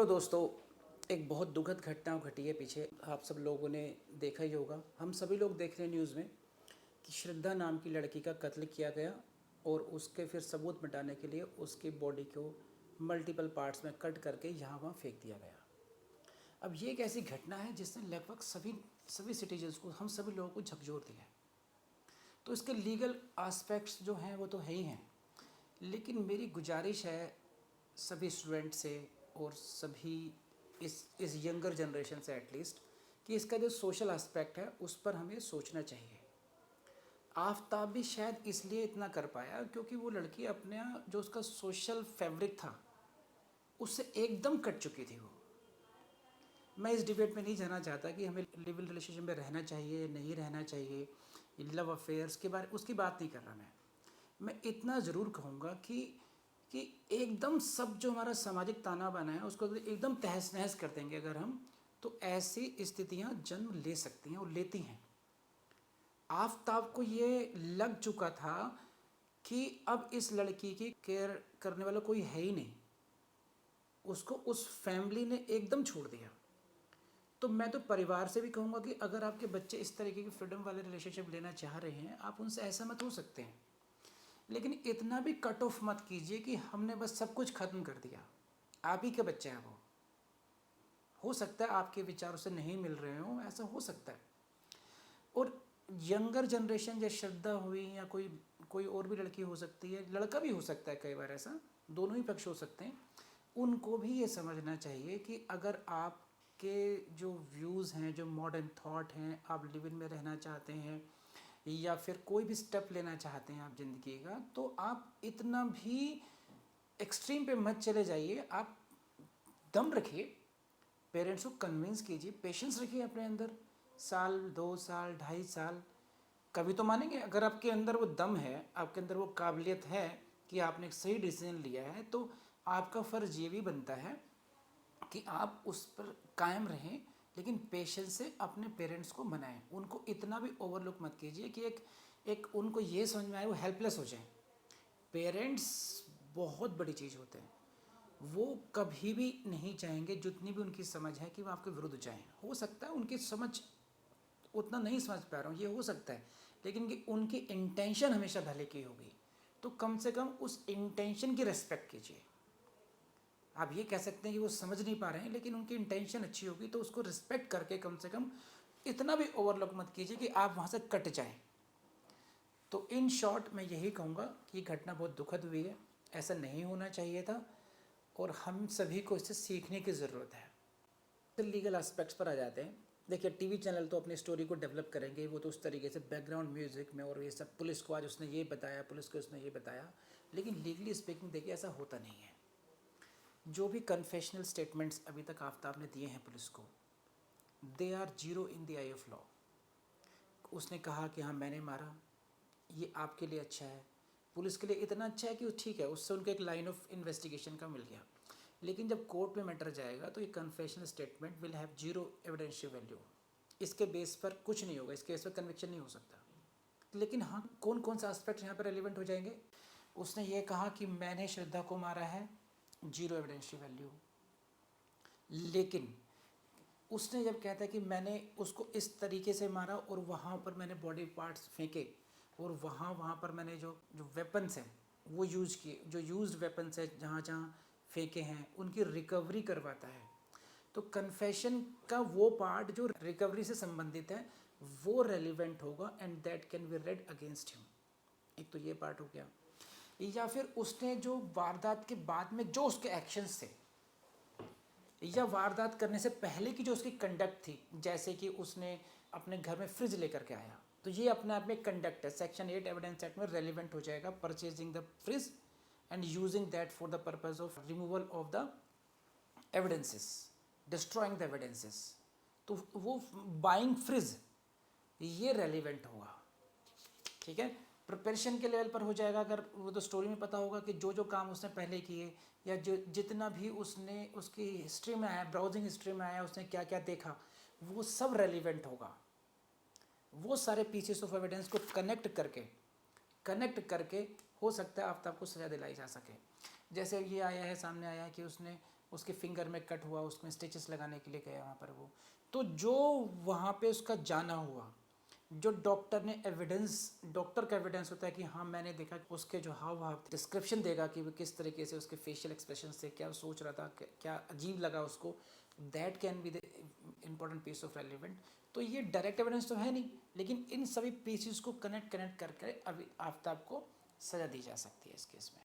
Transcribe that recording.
दोस्तों, एक बहुत दुखद घटना घटी है पीछे। आप सब लोगों ने देखा ही होगा, हम सभी लोग देख रहे हैं न्यूज़ में कि श्रद्धा नाम की लड़की का कत्ल किया गया और उसके फिर सबूत मिटाने के लिए उसकी बॉडी को मल्टीपल पार्ट्स में कट करके यहाँ वहाँ फेंक दिया गया। अब ये एक ऐसी घटना है जिसने लगभग सभी सिटीजन्स को, हम सभी लोगों को झकझोर दिया है। तो इसके लीगल एस्पेक्ट्स जो हैं वो तो है ही हैं, लेकिन मेरी गुजारिश है सभी स्टूडेंट से और सभी इस यंगर जनरेशन से एटलीस्ट, कि इसका जो सोशल एस्पेक्ट है उस पर हमें सोचना चाहिए। आफताब भी शायद इसलिए इतना कर पाया क्योंकि वो लड़की अपने जो उसका सोशल फैब्रिक था उससे एकदम कट चुकी थी। वो, मैं इस डिबेट में नहीं जाना चाहता कि हमें लिव इन रिलेशनशिप में रहना चाहिए नहीं रहना चाहिए, लव अफेयर्स के बारे उसकी बात नहीं कर रहा मैं इतना ज़रूर कहूँगा कि एकदम सब जो हमारा सामाजिक ताना बाना है उसको एकदम तहस नहस कर देंगे अगर हम, तो ऐसी स्थितियाँ जन्म ले सकती हैं और लेती हैं। आफताब को ये लग चुका था कि अब इस लड़की की केयर करने वाला कोई है ही नहीं, उसको उस फैमिली ने एकदम छोड़ दिया। तो मैं तो परिवार से भी कहूँगा कि अगर आपके बच्चे इस तरीके की फ्रीडम वाले रिलेशनशिप लेना चाह रहे हैं, आप उनसे असहमत हो सकते हैं, लेकिन इतना भी कट ऑफ मत कीजिए कि हमने बस सब कुछ ख़त्म कर दिया। आप ही के बच्चे हैं वो, हो सकता है आपके विचारों से नहीं मिल रहे हो, ऐसा हो सकता है। और यंगर जनरेशन जैसे श्रद्धा हुई या कोई और भी लड़की हो सकती है, लड़का भी हो सकता है, कई बार ऐसा दोनों ही पक्ष हो सकते हैं, उनको भी ये समझना चाहिए कि अगर आपके जो व्यूज़ हैं, जो मॉडर्न थॉट हैं, आप लिव इन में रहना चाहते हैं या फिर कोई भी स्टेप लेना चाहते हैं आप ज़िंदगी का, तो आप इतना भी एक्सट्रीम पे मत चले जाइए। आप दम रखिए, पेरेंट्स को कन्विंस कीजिए, पेशेंस रखिए अपने अंदर, साल 2 साल 2.5 साल, कभी तो मानेंगे। अगर आपके अंदर वो दम है, आपके अंदर वो काबिलियत है कि आपने एक सही डिसीजन लिया है, तो आपका फ़र्ज़ ये भी बनता है कि आप उस पर कायम रहें, लेकिन पेशेंस से अपने पेरेंट्स को मनाएं। उनको इतना भी ओवरलुक मत कीजिए कि एक उनको ये समझ में आए वो हेल्पलेस हो जाएं। पेरेंट्स बहुत बड़ी चीज़ होते हैं, वो कभी भी नहीं चाहेंगे, जितनी भी उनकी समझ है, कि वो आपके विरुद्ध जाएं। हो सकता है उनकी समझ उतना नहीं समझ पा रहा हूँ, ये हो सकता है, लेकिन कि उनकी इंटेंशन हमेशा भले की होगी, तो कम से कम उस इंटेंशन की रेस्पेक्ट कीजिए। आप ये कह सकते हैं कि वो समझ नहीं पा रहे हैं, लेकिन उनकी इंटेंशन अच्छी होगी तो उसको रिस्पेक्ट करके कम से कम इतना भी ओवरलुक मत कीजिए कि आप वहाँ से कट जाएं। तो इन शॉर्ट मैं यही कहूँगा कि घटना बहुत दुखद हुई है, ऐसा नहीं होना चाहिए था और हम सभी को इससे सीखने की ज़रूरत है। तो लीगल एस्पेक्ट्स पर आ जाते हैं। देखिए, टीवी चैनल तो अपनी स्टोरी को डेवलप करेंगे, वो तो उस तरीके से बैकग्राउंड म्यूज़िक में और ये सब, पुलिस को आज उसने ये बताया, पुलिस को उसने ये बताया, लेकिन लीगली स्पीकिंग देखिए ऐसा होता नहीं है। जो भी कन्फेशनल स्टेटमेंट्स अभी तक आफताब ने दिए हैं पुलिस को, they are zero in the eye of law. उसने कहा कि हाँ मैंने मारा, ये आपके लिए अच्छा है, पुलिस के लिए इतना अच्छा है कि ठीक है, उससे उनको एक लाइन ऑफ इन्वेस्टिगेशन का मिल गया, लेकिन जब कोर्ट में मैटर जाएगा तो ये confessional statement will have zero evidential value. इसके बेस पर कुछ नहीं होगा, इसके बेस पर कन्विक्शन नहीं हो सकता। लेकिन हाँ, कौन कौन सा एस्पेक्ट यहाँ पर रेलिवेंट हो जाएंगे। उसने ये कहा कि मैंने श्रद्धा को मारा है, जीरो एविडेंशियल वैल्यू। लेकिन उसने जब कहता है कि मैंने उसको इस तरीके से मारा और वहाँ पर मैंने बॉडी पार्ट्स फेंके और वहाँ पर मैंने जो वेपन्स हैं वो यूज़ किए, जो यूज्ड वेपन्स है जहाँ जहाँ फेंके हैं उनकी रिकवरी करवाता है। तो कन्फेशन का वो पार्ट जो रिकवरी से संबंधित है वो रेलिवेंट होगा and that can B red against him. एक तो ये पार्ट हो गया। या फिर उसने जो वारदात के बाद में जो उसके एक्शंस थे या वारदात करने से पहले की जो उसकी कंडक्ट थी, जैसे कि उसने अपने घर में फ्रिज लेकर के आया, तो ये अपने आप में कंडक्ट है, सेक्शन 8 एविडेंस एक्ट में रेलिवेंट हो जाएगा, purchasing the fridge and using that for the purpose of removal of the evidences, destroying the evidences. तो वो बाइंग फ्रिज ये रेलिवेंट होगा, ठीक है। प्रिपरेशन के लेवल पर हो जाएगा, अगर वो तो स्टोरी में पता होगा कि जो काम उसने पहले किए या जो जितना भी उसने उसकी हिस्ट्री में आया, ब्राउजिंग हिस्ट्री में आया, उसने क्या क्या देखा, वो सब रेलिवेंट होगा। वो सारे पीसेस ऑफ एविडेंस को कनेक्ट करके हो सकता है आफ्ताब को सज़ा दिलाई जा सके। जैसे ये आया है, सामने आया है कि उसने उसके फिंगर में कट हुआ, उसमें स्टिचेस लगाने के लिए गया वहाँ पर वो, तो जो वहाँ पे उसका जाना हुआ, जो डॉक्टर ने एविडेंस, डॉक्टर का एविडेंस होता है कि हाँ मैंने देखा, उसके जो हाव भाव डिस्क्रिप्शन देगा कि वो किस तरीके से उसके फेशियल एक्सप्रेशन से क्या सोच रहा था, क्या अजीब लगा उसको, that can be the important piece of relevant. तो ये डायरेक्ट एविडेंस तो है नहीं, लेकिन इन सभी पीसेस को कनेक्ट करके अभी आफ्ताब को सज़ा दी जा सकती है इस केस में।